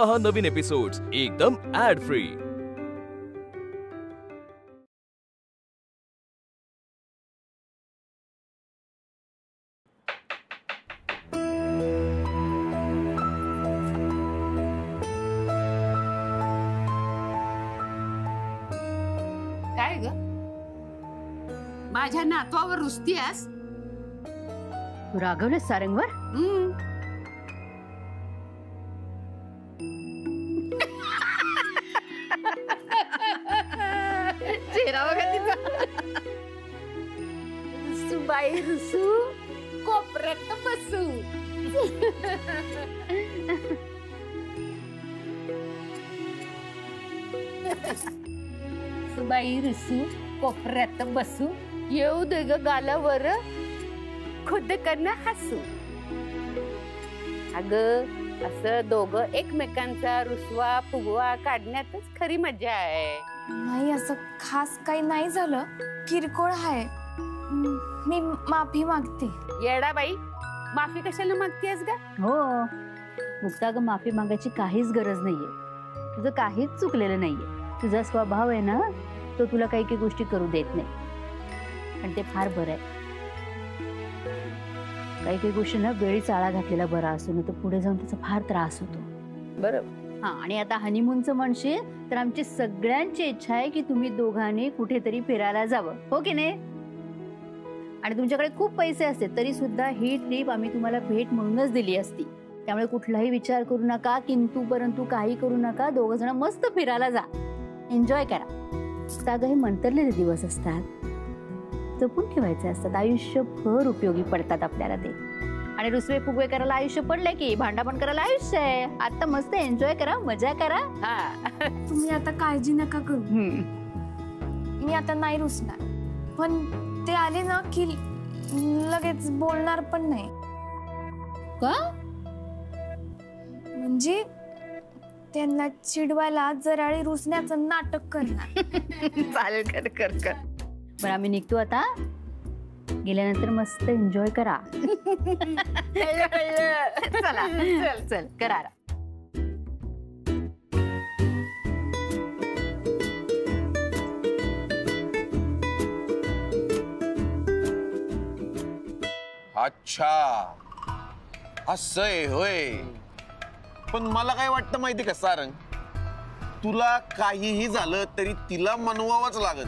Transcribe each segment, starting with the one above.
पहा नवीन एपिसोड्स एकदम add free. काय ग माझ्या नातवावर रुसतीयस? तू रागवलेस सारंगवर? चेहरा बघा तिचा। रुसूबाई रुसू, कोपऱ्यात बसू। सुबाई रुसू, कोपऱ्यात बसू, येऊ दे ग गालावर खुद करणं हसू। अगं असं दोघं एकमेकांचा रुसवा फुगवा काढण्यातच खरी मजा आहे। नाही असं खास काही नाही झालं, किरकोळ आहे। मी माफी मागते। येडाबाई, माफी कशाला मागतेस ग? हो मुक्ता, ग माफी मागायची काहीच गरज नाहीये। तुझं काहीच चुकलेलं नाहीये। तुझा स्वभाव आहे ना, तो तुला काही काही गोष्टी करू देत नाही आणि ते फार बरं आहे। काही काही गोष्टी ना वेळीच आळा घातलेला बरा असतो, ना तर पुढे जाऊन त्याचा फार त्रास होतो। बरोबर। हा, आणि आता हनीमूनचं म्हणशील तर आमची सगळ्यांची इच्छा आहे की तुम्ही दोघांनी कुठेतरी फिरायला जावं, हो की नाही? आणि तुमच्याकडे खूप पैसे असते तरी सुद्धा ही ट्रिप आम्ही तुम्हाला भेट म्हणूनच दिली असती। त्यामुळे कुठलाही विचार करू नका, किंतु परंतु काही करू नका। दोघ जण मस्त फिरायला जा, एन्जॉय करा। सागं, हे मंतरलेले दिवस असतात, जपून ठेवायचे असतात, आयुष्यभर उपयोगी पडतात आपल्याला ते। आणि रुसवे फुगवे करायला आयुष्य पडलंय की भांडा पण करायला आयुष्य आहे। आता मस्त एन्जॉय करा, मजा करा। तुम्ही आता काळजी नका करू, मी आता नाही रुसणार। पण ते आले ना की लगेच बोलणार पण नाही। का? म्हणजे त्यांना चिडवायला जराळी रुसण्याचं नाटक करणार। चालेल, कर कर कर। बरं, आम्ही निघतो आता, गेल्यानंतर मस्त एन्जॉय करा। चला चल चल करा। अच्छा असं आहे होय। पण मला काय वाटतं माहिती का सारंग, तुला काहीही झालं तरी तिला मनवावंच लागत,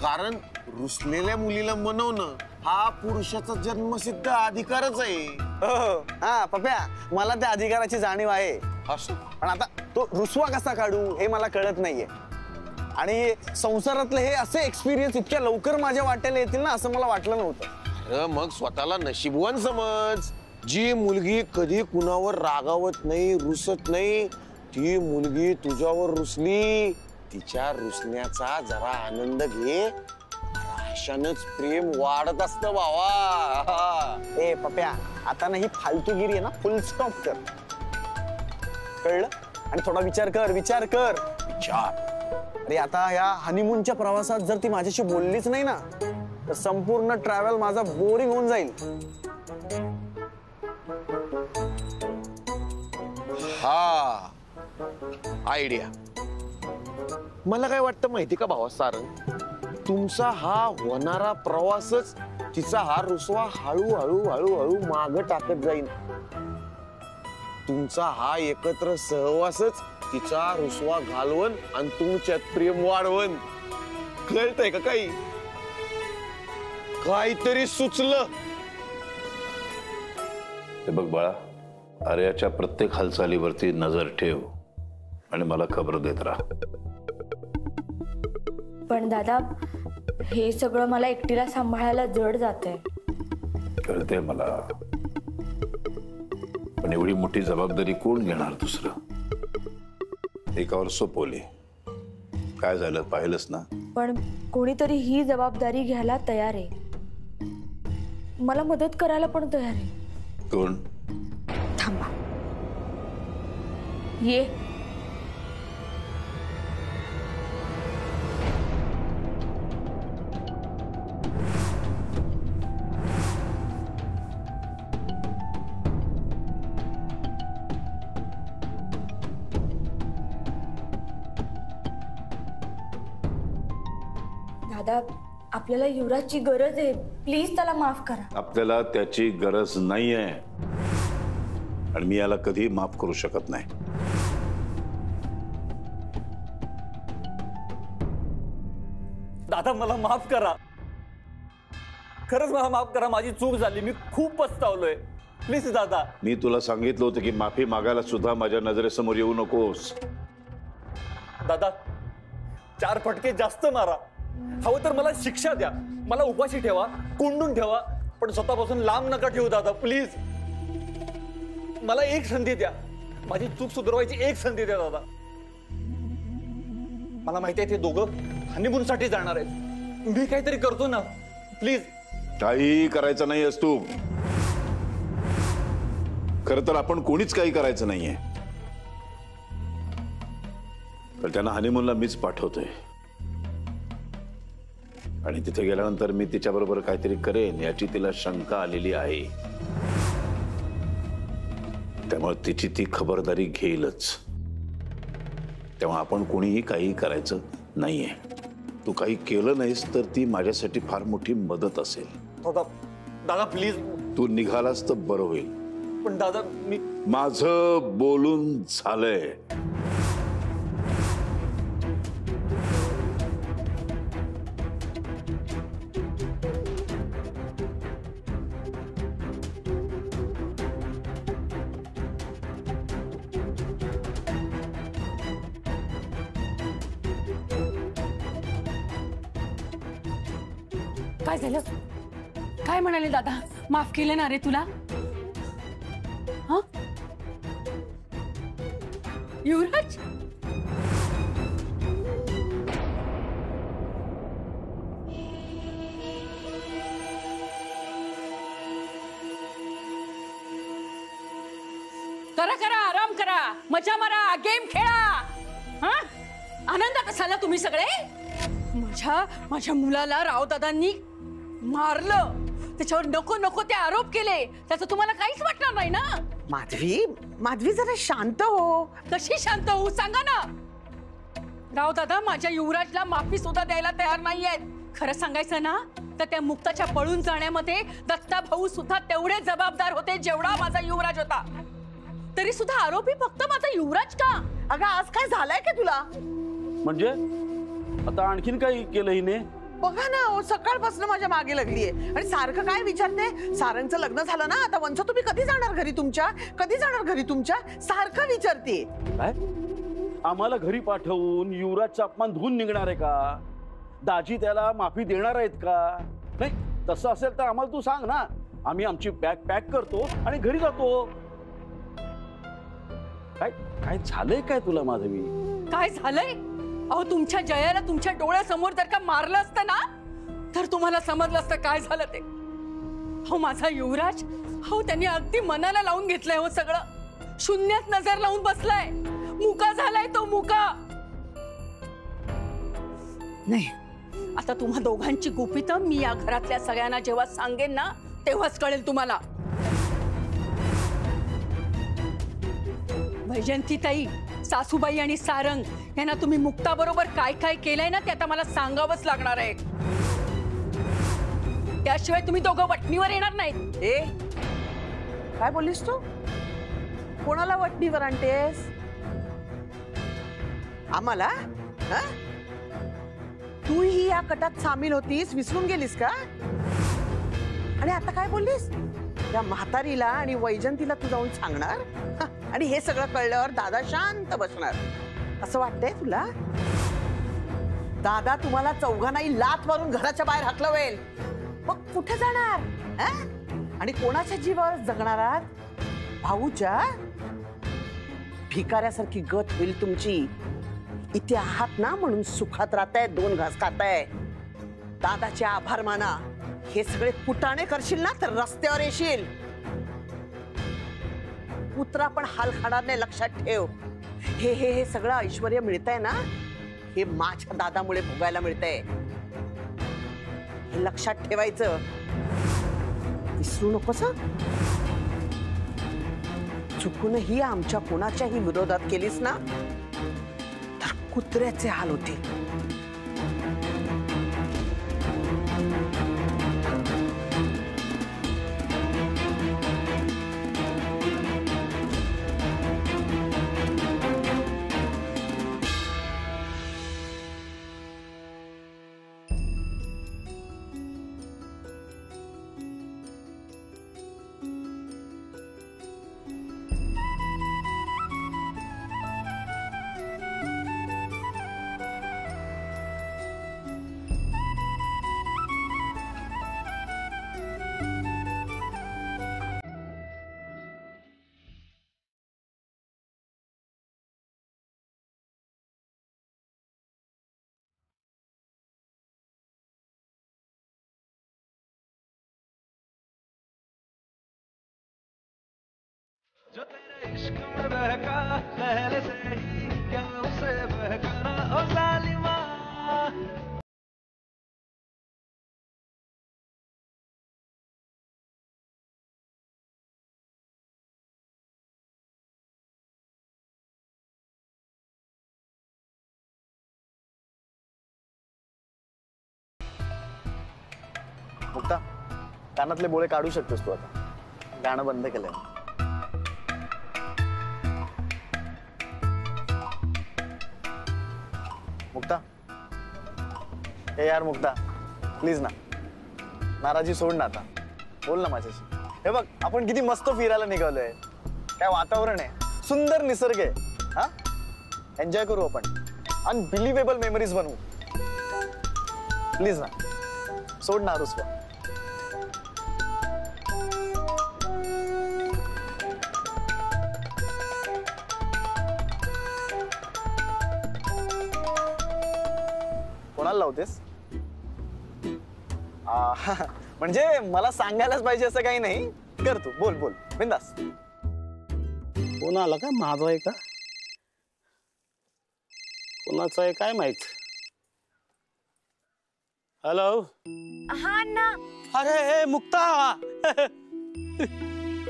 कारण रुसलेल्या मुलीला मनवणं हा पुरुषाचा जन्मसिद्ध अधिकारच आहे। हा पप्या, मला त्या अधिकाराची जाणीव आहे। पण आता तो रुसवा कसा काढू हे मला कळत नाहीये। आणि संसारातले हे असे एक्सपिरियन्स इतक्या लवकर माझ्या वाट्याला येतील ना असं मला वाटलं नव्हतं। अरे मग स्वतःला नशीबवान समज। जी मुलगी कधी कुणावर रागावत नाही, रुसत नाही, ती मुलगी तुझ्यावर रुसली, तिच्या रुसण्याचा जरा आनंद घे, अशानच प्रेम वाढत असतं भावा। ए पप्या, आता ना ही फालतूगिरी आहे ना फुल स्टॉप कर, कळलं? आणि थोडा विचार कर, विचार कर, विचार। अरे आता या हनीमूनच्या प्रवासात जर ती माझ्याशी बोललीच नाही ना तर संपूर्ण ट्रॅव्हल माझा बोरिंग होऊन जाईल। हा आयडिया। मला काय वाटतं माहिती का भावा सारंग, तुमचा हा होणारा प्रवासच तिचा हा रुसवा हळूहळू हळूहळू माग टाकत जाईल। तुमचा हा एकत्र सहवासच तिचा रुसवा घालवण आणि तुमच्यात प्रेम वाढवण। कळतंय का काही? काहीतरी सुचलं? हे बघ बाळा, आर्याच्या प्रत्येक हालचालीवरती नजर ठेव आणि मला खबर देत राहा। पण दादा, हे सगळं मला एकटीला सांभाळायला जड जातंय। कळते मला, पण एवढी मोठी जबाबदारी कोण घेणार दुसरं? एकावर सोपवली, काय झालं पाहिलंच ना? पण कोणीतरी ही जबाबदारी घ्यायला तयार आहे, मला मदत करायला पण तयार आहे। कोण? थांबा, ये। दादा आपल्याला युवराजची गरज आहे, प्लीज त्याला माफ करा. आपल्याला त्याची गरज नाहीये आणि मी याला कधी माफ करू शकत नाही. दादा मला माफ करा, खरंच मला माफ करा. माझी चूक झाली, मी खूप पछतावलोय. प्लीज दादा. मी तुला सांगितलं होतं की माफी मागायला सुद्धा माझ्या नजरेसमोर येऊ नकोस. दादा 4 फटके जास्त मारा, हवं तर मला शिक्षा द्या, मला उपाशी ठेवा, कोंडून ठेवा, पण स्वतःपासून लांब नका ठेवू दादा. प्लीज मला एक संधी द्या, माझी चूक सुधारवायची एक संधी द्या दादा. मला माहिती आहे ते दोघं हनीमून साठी जाणार आहेत, मी काहीतरी करतो ना. प्लीज. काही करायचं नाही तू. खरं तर आपण कोणीच काही करायचं नाहीये, तर त्यांना हनीमूनला मीच पाठवतोय आणि तिथे गेल्यानंतर मी तिच्याबरोबर काहीतरी करेन याची तिला शंका आलेली आहे. त्यामुळे तिची ती खबरदारी घेईलच. तेव्हा आपण कोणीही काही करायचं नाहीये. तू काही केलं नाहीस तर ती माझ्यासाठी फार मोठी मदत असेल. दादा दादा प्लीज. तू निघालास तर बरं होईल. पण दादा मी माझं बोलून झालंय. काय झालं? काय म्हणाले दादा? माफ केलं ना रे तुला? हा युवराज, करा करा, आराम करा, मजा मारा, गेम खेळा. हा आनंदात असाल ना तुम्ही सगळे? माझ्या मुलाला रावदादांनी मारलं, त्याच्यावर नको नको ते आरोप केले, त्याचं तुम्हाला काहीच वाटणार नाही ना? माधवी जरा शांत हो. कशी शांत होऊ सांगा ना. रावदादा माझ्या युवराजला माफी सुद्धा द्यायला तयार नाहीयेत. खरं सांगायचं ना तर त्या मुक्ताच्या पळून जाण्यामध्ये दत्ता भाऊ सुद्धा तेवढे जबाबदार होते जेवढा माझा युवराज होता. तरी सुद्धा आरोपी फक्त माझा युवराज का? अगं आज काय झालंय का तुला? म्हणजे आता आणखीन काही केलं हिने? बघा ना, सकाळपासून माझ्या मागे लागलीये आणि सारखं काय विचारते. सारंगचं लग्न झालं ना, आता वंश तुम्ही कधी जाणार घरी तुमच्या? कधी जाणार घरी तुमच्या? सारखं विचारते. काय आम्हाला घरी पाठवून युवराजचा अपमान धुवून निघणार आहे का? दाजी त्याला माफी देणार आहेत का? नाही तसं असेल तर आम्हाला तू सांग ना, आम्ही आमची बॅग पॅक करतो आणि घरी जातो. काय काय झालंय काय तुला माधवी? काय झालंय? अहो तुमच्या जयाला तुमच्या डोळ्यासमोर जर का मारलं असतं ना तर तुम्हाला समजलं असतं काय झालं ते. हो माझा युवराज, हो त्यांनी अगदी मनाला लावून घेतलंय. हो सगळं शून्यात नजर लावून बसलाय. मुका झालाय तो, मुका. नाही आता तुम्हा दोघांची गुपितं मी या घरातल्या सगळ्यांना जेव्हा सांगेन ना तेव्हाच कळेल तुम्हाला. वैजंतीताई, सासूबाई आणि सारंग यांना तुम्ही मुक्ताबरोबर काय काय केलंय ना ते आता मला सांगावंच लागणार आहे. त्याशिवाय तुम्ही दोघं वटणीवर येणार नाहीत. ए काय बोललीस तू? कोणाला वटणीवर आणतेस? आम्हाला? तूही या कटात सामील होतीस, विसरून गेलीस का? आणि आता काय बोललीस? त्या म्हातारीला आणि वैजंतीला तू जाऊन सांगणार आणि हे सगळं कळल्यावर दादा शांत बसणार असं वाटतंय तुला? दादा तुम्हाला चौघांनाही लाथ मारून घराच्या बाहेर हाकलवेल. मग कुठे जाणार? आणि कोणाच्या जीवावर जगणार आहात? भाऊच्या? भिकाऱ्यासारखी गत होईल तुमची. इथे आहात ना म्हणून सुखात राहताय, 2 घास खाताय. दादाचे आभार माना. हे सगळे कुटाणे करशील ना तर रस्त्यावर येशील. पुत्रा पण हाल खाणार नाही, लक्षात ठेव. हे हे हे सगळं ऐश्वर्य मिळतंय ना, हे माझ्या दादामुळे भोगायला मिळतंय. हे लक्षात ठेवायचं, विसरू नकोस. चुकूनही आमच्या कोणाच्याही विरोधात केलीस ना तर कुत्र्याचे हाल होतील. मुक्ता, कानातले बोळे काढू शकतोस तू आता. गाणं बंद केलंय. मुक्ता, ए यार मुक्ता, प्लीज ना, नाराजी सोड ना आता. बोल ना माझ्याशी. हे बघ, आपण किती मस्त फिरायला निघालोय. काय वातावरण आहे, सुंदर निसर्ग आहे. हा, एन्जॉय करू आपण. अनबिलिव्हेबल मेमरीज बनवू. प्लीज ना, सोड ना रुसवा. कोणाला लावतेस? म्हणजे मला सांगायलाच पाहिजे असं काही नाही. कर तू, बोल बोल बिंदास. कोणाला का? माझा आहे का? कोणाचा आहे काय माहित. हॅलो. हा ना. अरे मुक्ता.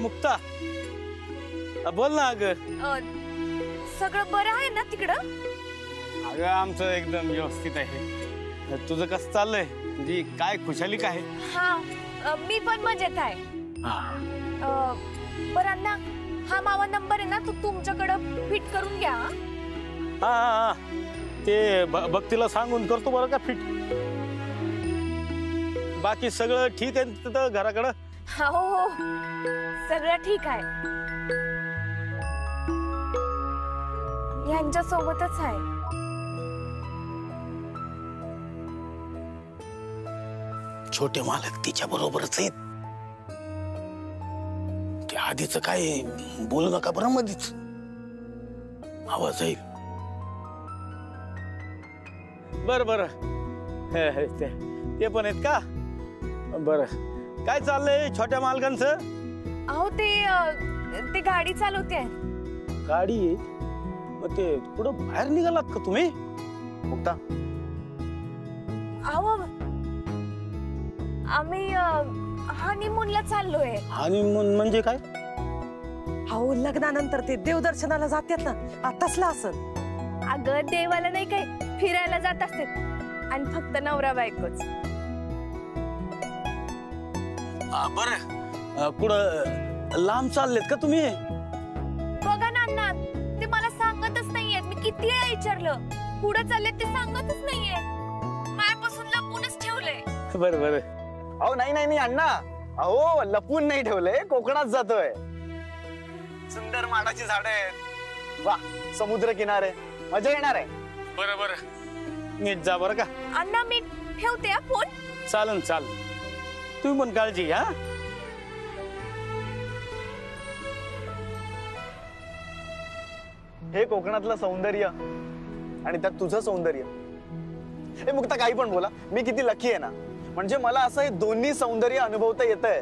मुक्ता, बोल ना. अगं सगळं बरं आहे ना तिकडं? अगं आमचं एकदम व्यवस्थित आहे. तुझं कसं चाललंय? म्हणजे काय खुशाली काय? हा, मी पण मजेत आहे. बरं अण्णा, हा मावा नंबर आहे ना, तो तुमच्याकडं फिट करून घ्या. हा, ते भक्तीला सांगून करतो बरं का फिट. बाकी सगळं ठीक आहे तिथं घराकडं? हो हो, सगळं ठीक आहे. यांच्या सोबतच आहे. छोटे मालक तिच्या बरोबरच आहेत. ते आधीच काय बोलू नका बरं मधीच, आवाज येईल. बर बर, ते पण आहेत का? बर, काय चाललंय छोट्या मालकांचं? अहो ते गाडी चालवते आहे. गाडी? मग ते कुठं बाहेर निघालात का तुम्ही? मुक्ता, अहो आम्ही हनीमूनला चाललोय. हनीमून म्हणजे काय? अहो लग्नानंतर ते देवदर्शनाला जातात ना, आतासला असत. अगं देवाला नाही, काय फिरायला जात असते. आणि फक्त नवरा बायकोच. बर, कुठं लांब चाललेत का तुम्ही? बघा ना अण्णा, ते मला सांगतच नाहीयेत. मी किती वेळा विचारलं, पुढे चाललेत ते सांगतच नाहीये. मायापासून लपूनच ठेवलंय. बर बर. अहो नाही नाही अण्णा, अहो लपून नाही ठेवलंय, कोकणात जातोय. सुंदर माडाची झाड आहेत, वा समुद्र किनारे, मजा येणार आहे. बरं बरं, नीट जा बरं का. अण्णा मी ठेवते फोन. चालन चाल, तुम्ही पण काळजी घ्या. हे कोकणातलं सौंदर्य आणि त्यात तुझं सौंदर्य. हे मुक्ता काही पण बोला, मी किती लकी आहे ना. म्हणजे मला असं हे दोन्ही सौंदर्य अनुभवता येतंय.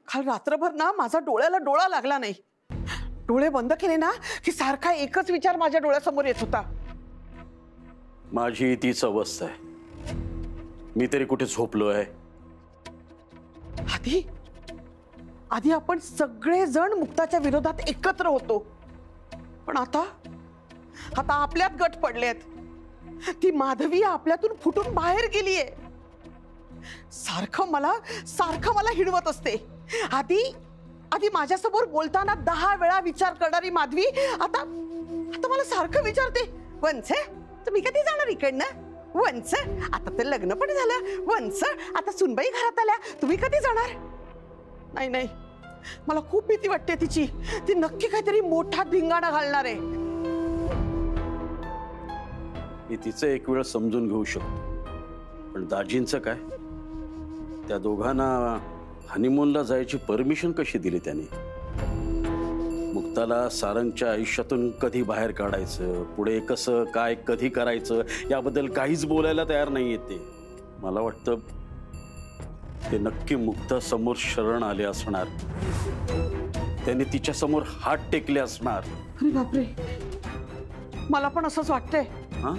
काल रात्रभर ना माझा डोळ्याला डोळा लागला नाही. डोळे बंद केले ना की सारखा एकच विचार माझ्या डोळ्यासमोर येत होता. माझी तीच अवस्था आहे. मी तरी कुठे झोपलो आहे? आधी आधी आपण सगळे जण मुक्ताच्या विरोधात एकत्र होतो, पण आता आता आपल्यात गट पडलेत. ती माधवी आपल्यातून फुटून बाहेर गेलीये. सारखं मला हिडवत असते. आधी आधी माझ्यासमोर बोलताना 10 वेळा विचार करणारी माधवी आता आता मला सारखं विचारते, वंस तुम्ही कधी जाणार इकडनं? वंस आता तर लग्न पण झालं. वंस आता सुनबाई घरात आल्या, तुम्ही कधी जाणार? नाही नाही, मला खूप भीती वाटते तिची. ती नक्की काहीतरी मोठा धिंगाणा घालणार आहे. मी तिचं एक वेळ समजून घेऊ शकतो, पण दाजींचं काय? त्या दोघांना हनीमूनला जायची परमिशन कशी दिली त्यांनी? मुक्ताला सारंगच्या आयुष्यातून कधी बाहेर काढायचं, पुढे कसं काय कधी करायचं याबद्दल काहीच बोलायला तयार नाही ते. मला वाटतं ते नक्की मुक्ता समोर शरण आले असणार, त्याने तिच्या समोर हात टेकले असणार. अरे बापरे, मला पण असंच वाटतंय. हा,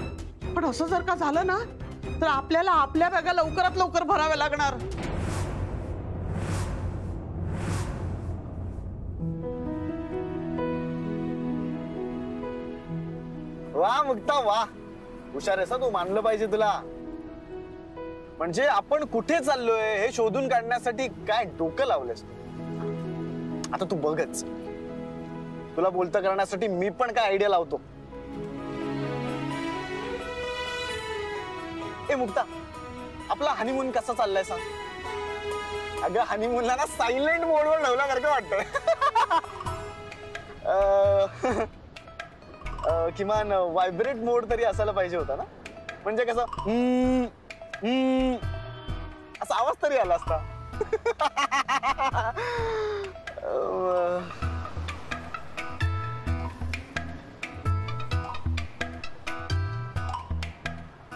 पण असं जर का झालं ना तर आपल्याला आपल्या बॅगा लवकरात लवकर भराव्या लागणार. वा मुक्ता वा, हुशार आहेस तू, मानलं पाहिजे तुला. म्हणजे आपण कुठे चाललोय हे शोधून काढण्यासाठी काय डोकं लावलंस. आता तू बघच, तुला बोलतं करण्यासाठी मी पण काय आयडिया लावतो. ए मुक्ता, आपला हनीमून कसा चाललाय सांग. अगं हनीमूनला ना सायलेंट मोडवर ठेवल्यासारखं वाटतंय. किमान व्हायब्रेट मोड तरी असायला पाहिजे होता ना, म्हणजे कसं असा आवाज तरी आला असता.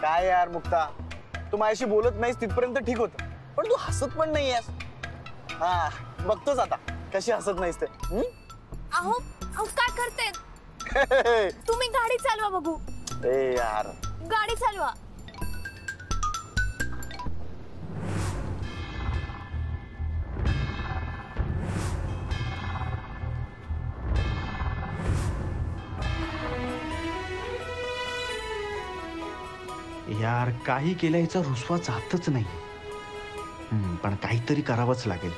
काय यार मुक्ता, तू माझ्याशी बोलत नाहीस तिथपर्यंत ठीक होत, पण तू हसत पण नाही आहेस. हा बघतोच आता कशी हसत नाहीस ते. अहो अहो काय करते तुम्ही? गाडी चालवा बघू. ए यार, गाडी चालवा. यार काही केलं याचा रुसवा जातच नाही. पण काहीतरी करावंच लागेल.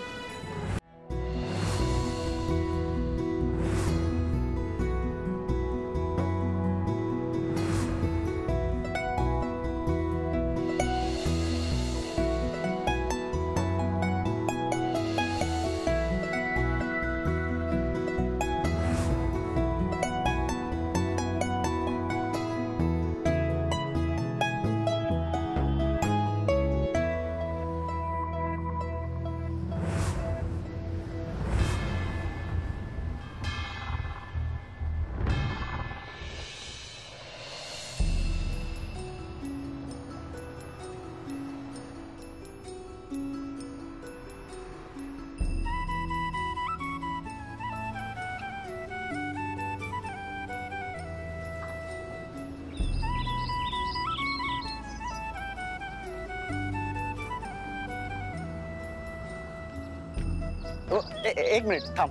एक मिनिट थांब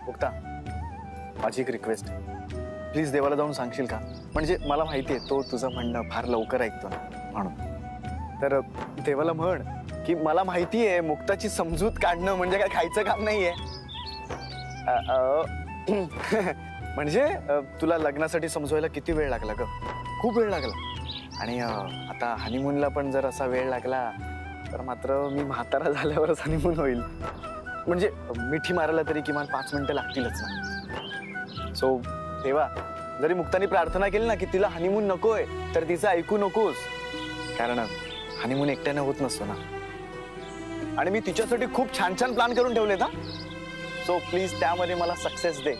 मुक्ता, माझी एक रिक्वेस्ट, प्लीज देवाला जाऊन सांगशील का. म्हणजे मला माहितीये तो तुझं म्हणणं फार लवकर ऐकतो ना, म्हणून तर देवाला म्हण की मला माहितीये मुक्ताची समजूत काढणं म्हणजे काय खायचं काम नाहीये. म्हणजे तुला लग्नासाठी समजवायला किती वेळ लागला ग? खूप वेळ लागला. आणि आता हनीमूनला पण जर असा वेळ लागला तर मात्र मी म्हातारा झाल्यावरच हनीमून होईल. म्हणजे मिठी मारायला तरी किमान 5 मिनिटं लागतीलच ना. सो तेव्हा जरी मुक्तानी प्रार्थना केली ना की तिला हनीमून नकोय, तर तिचं ऐकू नकोस, कारण हनीमून एकट्याने होत नसतो ना. आणि मी तिच्यासाठी खूप छान छान प्लॅन करून ठेवलेत हा. सो प्लीज त्यामध्ये मला सक्सेस दे.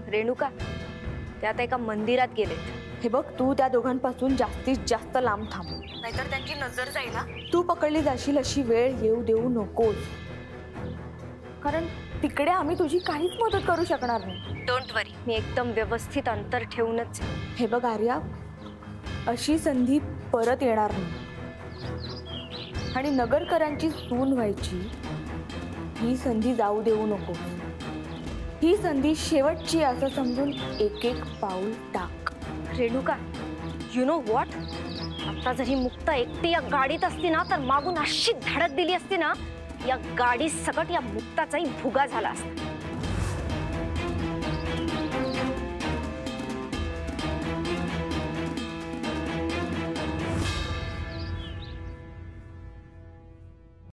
रेणुका, ते आता एका मंदिरात गेलेत. हे बघ, तू त्या दोघांपासून जास्तीत जास्त लांब थांब, नाहीतर त्यांची नजर जाईल ना. तू पकडली जाशील अशी वेळ येऊ देऊ नकोस, कारण तिकडे आम्ही तुझी काहीच मदत करू शकणार नाही. डोंट वरी, मी एकदम व्यवस्थित अंतर ठेवूनच. हे बघ आर्या, अशी संधी परत येणार नाही आणि नगरकरांची सून व्हायची ही संधी जाऊ देऊ नको. ही संधी शेवटची असं समजून एक एक पाऊल टाक. रेणुका, यू नो व्हॉट, आता जर ही मुक्ता एकटी या गाडीत असती ना तर मागून अशी धडक दिली असती ना, या गाडी सकट या मुक्ताचाही भुगा झाला असता.